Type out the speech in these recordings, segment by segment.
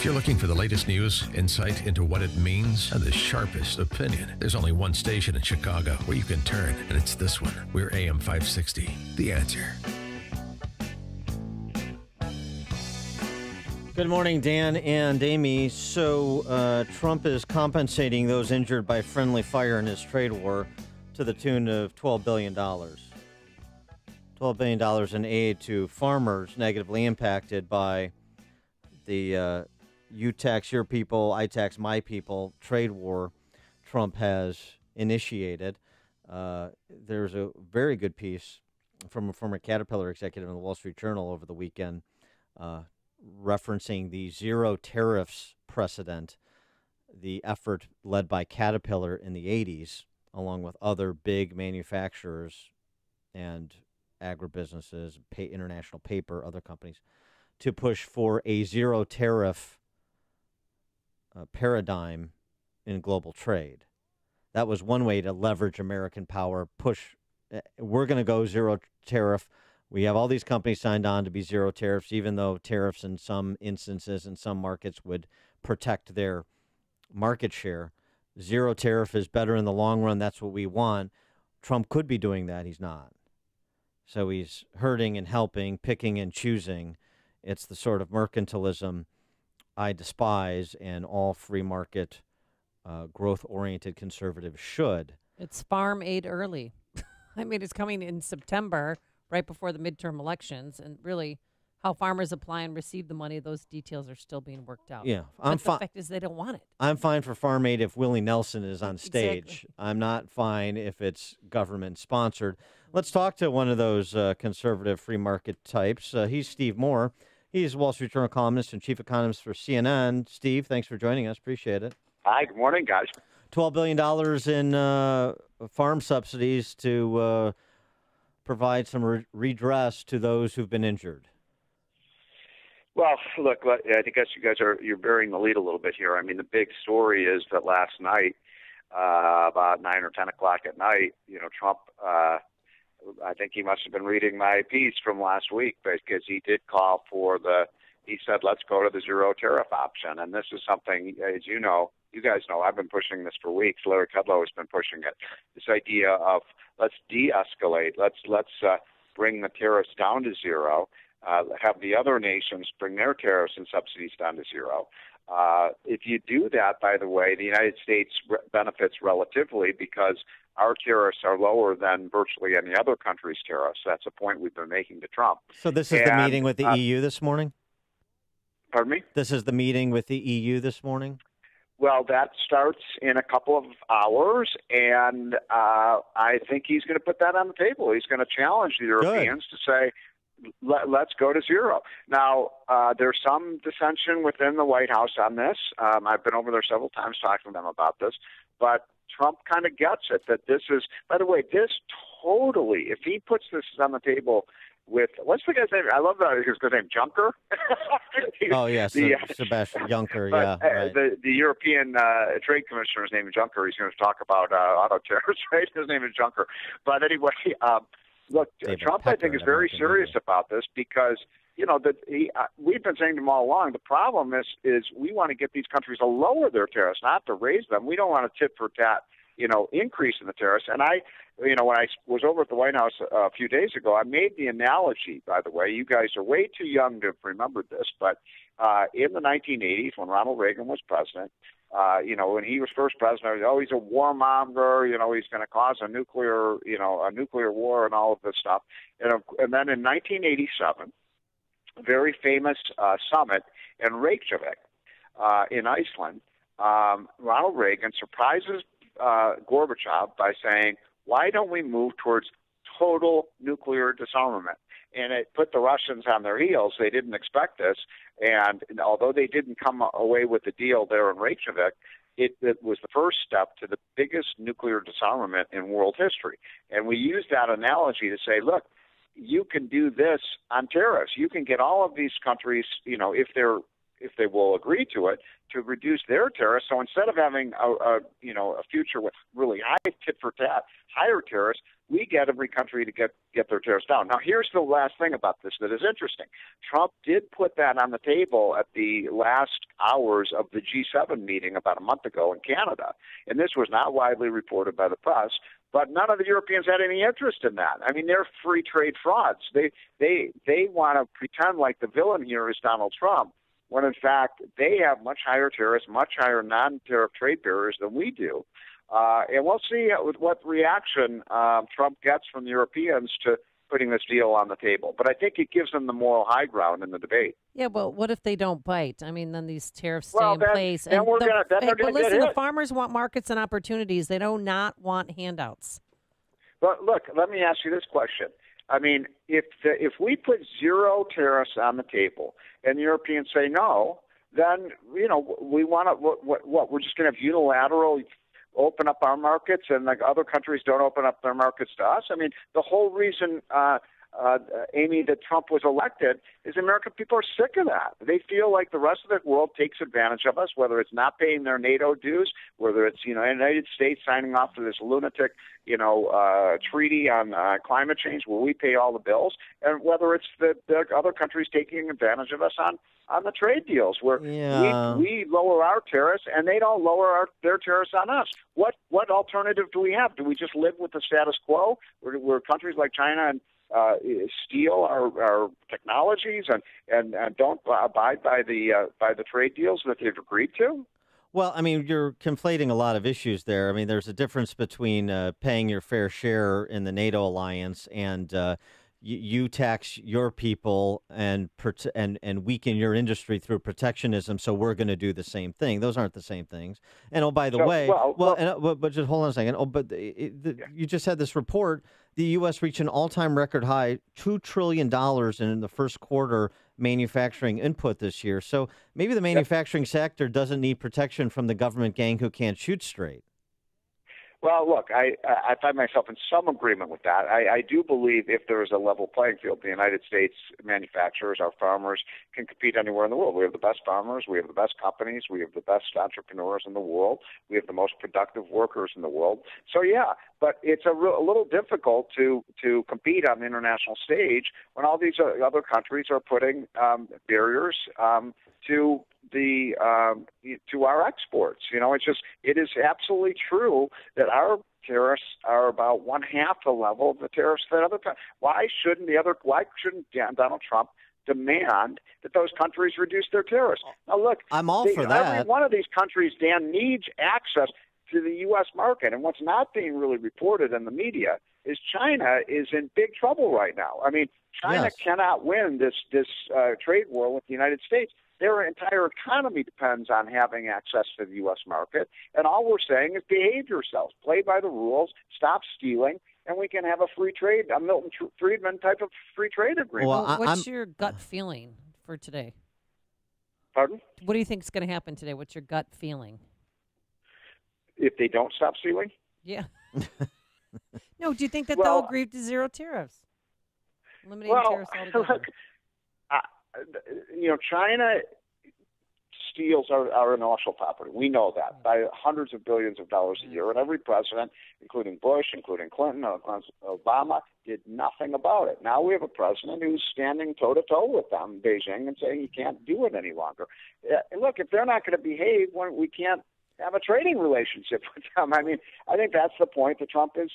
you're looking for the latest news, insight into what it means, and the sharpest opinion, there's only one station in Chicago where you can turn, and it's this one. We're AM 560. The Answer. Good morning, Dan and Amy. So Trump is compensating those injured by friendly fire in his trade war to the tune of $12 billion. $12 billion in aid to farmers negatively impacted by the you tax your people, I tax my people trade war Trump has initiated. There's a very good piece from a former Caterpillar executive in the Wall Street Journal over the weekend referencing the zero tariffs precedent, the effort led by Caterpillar in the 80s, along with other big manufacturers and agribusinesses, international paper, other companies, to push for a zero tariff paradigm in global trade. That was one way to leverage American power, push. We're going to go zero tariff. We have all these companies signed on to be zero tariffs, even though tariffs in some instances in some markets would protect their market share. Zero tariff is better in the long run. That's what we want. Trump could be doing that. He's not. So he's hurting and helping, picking and choosing. It's the sort of mercantilism I despise, and all free market, growth-oriented conservatives should. It's farm aid early. I mean, it's coming in September, right before the midterm elections, and really how farmers apply and receive the money, those details are still being worked out. Yeah, but the fact is they don't want it. I'm fine for farm aid if Willie Nelson is on stage. Exactly. I'm not fine if it's government-sponsored. Let's talk to one of those conservative free market types. He's Steve Moore. He's a Wall Street Journal columnist and chief economist for CNN. Steve, thanks for joining us. Appreciate it. Hi, good morning, guys. $12 billion in farm subsidies to provide some redress to those who've been injured. Well, look, I think you guys you're bearing the lead a little bit here. I mean, the big story is that last night, about 9 or 10 o'clock at night, Trump, I think he must have been reading my piece from last week, because he did call for he said, let's go to the zero tariff option. And this is something, as you guys know, I've been pushing this for weeks. Larry Kudlow has been pushing it. This idea of let's de-escalate, let's bring the tariffs down to zero, have the other nations bring their tariffs and subsidies down to zero. If you do that, by the way, the United States benefits relatively because our tariffs are lower than virtually any other country's tariffs. That's a point we've been making to Trump. So this is the meeting with the EU this morning? Pardon me? This is the meeting with the EU this morning? Well, that starts in a couple of hours, and I think he's going to put that on the table. He's going to challenge the Europeans to say, let's go to zero. Now, there's some dissension within the White House on this. I've been over there several times talking to them about this, but Trump kind of gets it, that this is, by the way, this totally, if he puts this on the table with, what's the guy's name? I love that. His name, Juncker. Oh, yes, Sebastian Juncker, yeah. Right. The European Trade Commissioner's name is Juncker. He's going to talk about auto tariffs, right? His name is Juncker. But anyway, look, David Trump, Pecker, I think, is very serious about this because, we've been saying to him all along, the problem is we want to get these countries to lower their tariffs, not to raise them. We don't want a tit for tat, increase in the tariffs. And when I was over at the White House a few days ago, I made the analogy, by the way, you guys are way too young to have remembered this, but in the 1980s when Ronald Reagan was president, when he was first president, he's a warmonger, he's going to cause a nuclear war and all of this stuff. And then in 1987, a very famous summit in Reykjavik in Iceland, Ronald Reagan surprises Gorbachev by saying, why don't we move towards total nuclear disarmament? And it put the Russians on their heels. They didn't expect this. And although they didn't come away with the deal there in Reykjavik, it was the first step to the biggest nuclear disarmament in world history. And we use that analogy to say, look, you can do this on tariffs. You can get all of these countries, if they will agree to it, to reduce their tariffs. So instead of having a future with really high tit for tat, higher tariffs, we get every country to get their tariffs down. Now, here's the last thing about this that is interesting. Trump did put that on the table at the last hours of the G7 meeting about a month ago in Canada, and this was not widely reported by the press. But none of the Europeans had any interest in that. I mean, they're free trade frauds. They want to pretend like the villain here is Donald Trump, when in fact they have much higher tariffs, much higher non-tariff trade barriers than we do. And we'll see what reaction Trump gets from the Europeans to putting this deal on the table. But I think it gives them the moral high ground in the debate. Yeah, well, what if they don't bite? I mean, then these tariffs stay in place. Then we're gonna but listen, get the hit. farmers want markets and opportunities. They do not want handouts. But look, let me ask you this question. I mean, if we put zero tariffs on the table and the Europeans say no, then we want to what we're just going to have unilateral open up our markets, and like other countries don't open up their markets to us. I mean, the whole reason, Amy, that Trump was elected is the American people are sick of that. They feel like the rest of the world takes advantage of us, whether it's not paying their NATO dues, whether it's the United States signing off to this lunatic treaty on climate change where we pay all the bills, and whether it's the other countries taking advantage of us on the trade deals where we lower our tariffs and they don't lower their tariffs on us. What alternative do we have? Do we just live with the status quo where countries like China and steal our technologies and don't abide by the trade deals that they've agreed to? Well, I mean, you're conflating a lot of issues there. I mean, there's a difference between paying your fair share in the NATO alliance and you tax your people and weaken your industry through protectionism. So we're going to do the same thing. Those aren't the same things. And oh, by the way, but just hold on a second. Oh, but you just had this report. The U.S. reached an all-time record high, $2 trillion in the first quarter manufacturing input this year. So maybe the manufacturing sector doesn't need protection from the government gang who can't shoot straight. Well, look, I find myself in some agreement with that. I do believe if there is a level playing field, the United States manufacturers, our farmers, can compete anywhere in the world. We have the best farmers. We have the best companies. We have the best entrepreneurs in the world. We have the most productive workers in the world. So, yeah, but it's a little difficult to compete on the international stage when all these other countries are putting barriers to our exports. It is absolutely true that our tariffs are about one half the level of the tariffs that other countries. Why shouldn't Donald Trump demand that those countries reduce their tariffs? Now, look, I'm all for that. Every one of these countries, Dan, needs access to the U.S. market, and what's not being really reported in the media is China is in big trouble right now. I mean, China cannot win this trade war with the United States. Their entire economy depends on having access to the U.S. market, and all we're saying is behave yourselves, play by the rules, stop stealing, and we can have a free trade, a Milton Friedman type of free trade agreement. Well, what's your gut feeling for today? Pardon? What do you think is going to happen today? What's your gut feeling? If they don't stop stealing? Yeah. No, do you think that they'll agree to zero tariffs? Eliminating tariffs altogether? Look, China steals our intellectual property. We know that by hundreds of billions of dollars a year. And every president, including Bush, including Clinton, Obama, did nothing about it. Now we have a president who's standing toe-to-toe with them, Beijing, and saying he can't do it any longer. Look, if they're not going to behave, we can't have a trading relationship with them. I mean, I think that's the point that Trump is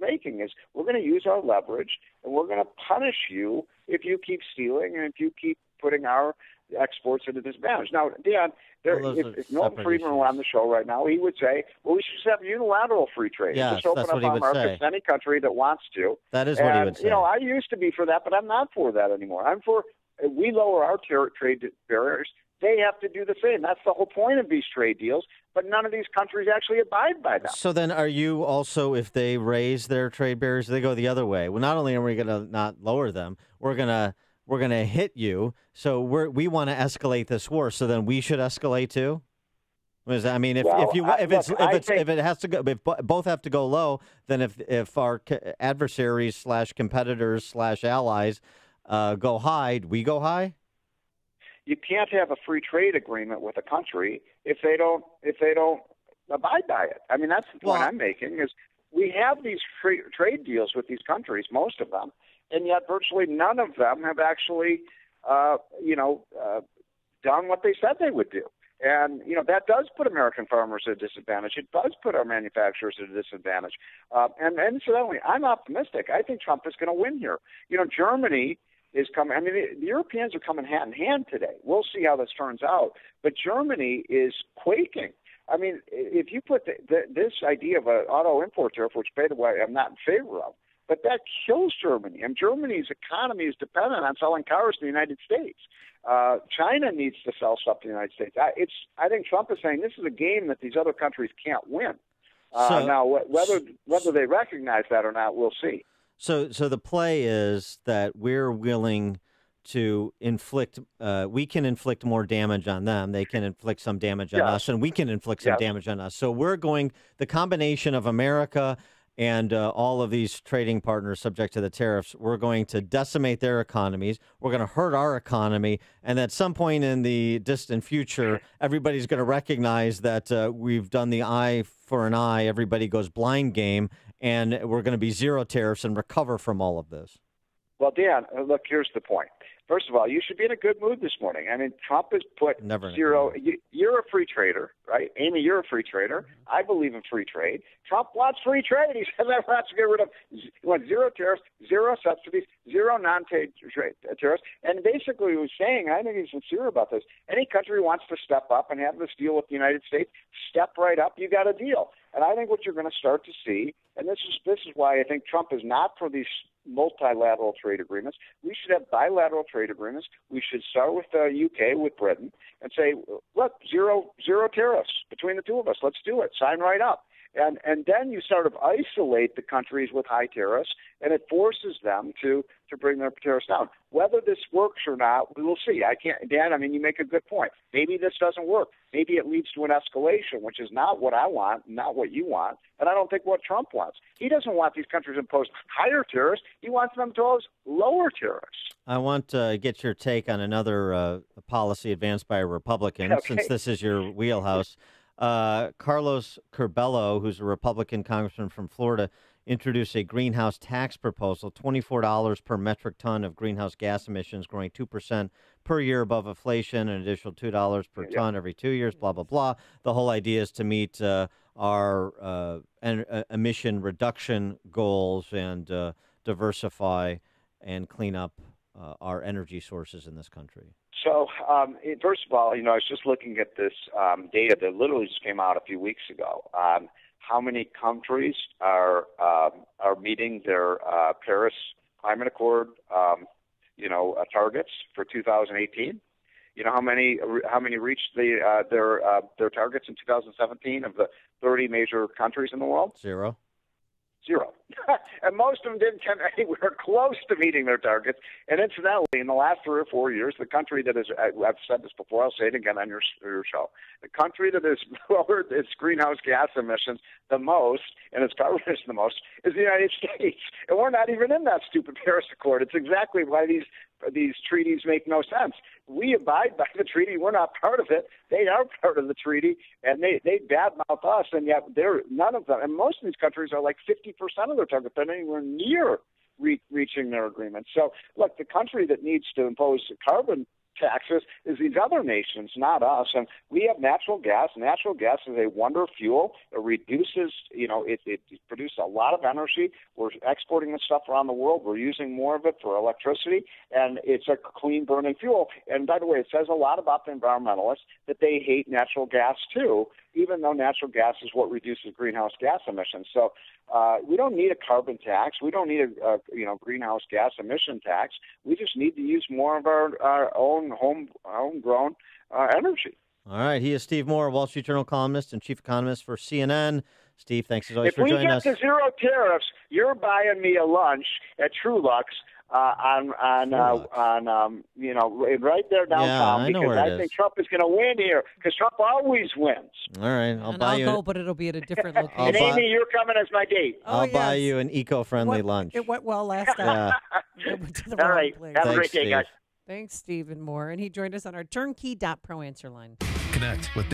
making, is we're going to use our leverage and we're going to punish you if you keep stealing and if you keep putting our exports into disadvantage. Now, Dan, if Milton Friedman were on the show right now, he would say, well, we should just have unilateral free trade. Yes, just open that's up what he our would markets say. to any country that wants to. That is what he would say. I used to be for that, but I'm not for that anymore. I'm for we lower our trade barriers. They have to do the same. That's the whole point of these trade deals, but none of these countries actually abide by them. So then are you also, if they raise their trade barriers, they go the other way? Well, not only are we going to not lower them, we're going to hit you. So we want to escalate this war. So then we should escalate too? I mean, if it has to go, if both have to go low, then if our adversaries / competitors / allies go high, we go high? You can't have a free trade agreement with a country if they don't abide by it. I mean, that's the point I'm making. Is we have these free trade deals with these countries, most of them, and yet virtually none of them have actually, done what they said they would do. And, that does put American farmers at a disadvantage. It does put our manufacturers at a disadvantage. And incidentally, I'm optimistic. I think Trump is going to win here. Germany is coming. I mean, the Europeans are coming hand in hand today. We'll see how this turns out. But Germany is quaking. I mean, if you put this idea of an auto import tariff, which, by the way, I'm not in favor of, but that kills Germany. And Germany's economy is dependent on selling cars to the United States. China needs to sell stuff to the United States. I think Trump is saying this is a game that these other countries can't win. Now, whether they recognize that or not, we'll see. So the play is that we're willing to inflict, we can inflict more damage on them. They can inflict some damage on us, and we can inflict some damage on us. So the combination of America and all of these trading partners subject to the tariffs, we're going to decimate their economies. We're going to hurt our economy. And at some point in the distant future, everybody's going to recognize that we've done the eye for an eye, everybody goes blind game, and we're going to be zero tariffs and recover from all of this. Well, Dan, look, here's the point. First of all, you should be in a good mood this morning. I mean, Trump has put zero. You're a free trader, right? Amy, you're a free trader. I believe in free trade. Trump wants free trade. He says he wants to get rid of zero tariffs, zero subsidies, zero non-trade tariffs. And basically he was saying, I think he's sincere about this, any country wants to step up and have this deal with the United States, step right up, you got a deal. And I think what you're going to start to see, and this is why I think Trump is not for these multilateral trade agreements. We should have bilateral trade agreements. We should start with the UK, with Britain, and say, look, zero tariffs between the two of us. Let's do it. Sign right up. And then you sort of isolate the countries with high tariffs, and it forces them to bring their tariffs down. Whether this works or not, we will see. Dan, I mean, you make a good point. Maybe this doesn't work. Maybe it leads to an escalation, which is not what I want, not what you want, and I don't think what Trump wants. He doesn't want these countries to impose higher tariffs. He wants them to impose lower tariffs. I want to get your take on another policy advanced by a Republican, since this is your wheelhouse. Carlos Curbelo, who's a Republican congressman from Florida, introduced a greenhouse tax proposal, $24 per metric ton of greenhouse gas emissions, growing 2% per year above inflation, an additional $2 per ton every 2 years, blah, blah, blah. The whole idea is to meet our emission reduction goals and diversify and clean up our energy sources in this country. So, first of all, I was just looking at this data that literally just came out a few weeks ago. How many countries are meeting their Paris Climate Accord, targets for 2018? You know how many reached their targets in 2017 of the 30 major countries in the world? Zero. And most of them didn't come anywhere close to meeting their targets. And incidentally, in the last 3 or 4 years, the country that is, I've said this before, I'll say it again on your show, the country that has lowered its greenhouse gas emissions the most and its carbon emissions the most is the United States. And we're not even in that stupid Paris Accord. It's exactly why these treaties make no sense. We abide by the treaty. We're not part of it. They are part of the treaty, and they badmouth us, and yet none of them. And most of these countries are like 50% of their target. They're not anywhere near reaching their agreement. So, look, the country that needs to impose carbon taxes is these other nations, not us. And we have natural gas. Natural gas is a wonder fuel. It reduces, it produces a lot of energy. We're exporting this stuff around the world. We're using more of it for electricity, and it's a clean burning fuel. And by the way, it says a lot about the environmentalists that they hate natural gas too, even though natural gas is what reduces greenhouse gas emissions. So we don't need a carbon tax. We don't need a greenhouse gas emission tax. We just need to use more of our own homegrown energy. All right. He is Steve Moore, Wall Street Journal columnist and chief economist for CNN. Steve, thanks as always for joining us. If we get to zero tariffs, you're buying me a lunch at Trulux right there downtown, because I think Trump is going to win here, because Trump always wins. All right, I'll go, but it'll be at a different location. And Amy, you're coming as my date. I'll buy you an eco-friendly lunch. It went well last time. All right, have a great day, guys. Thanks, Stephen Moore. And he joined us on our turnkey.pro answer line. Connect with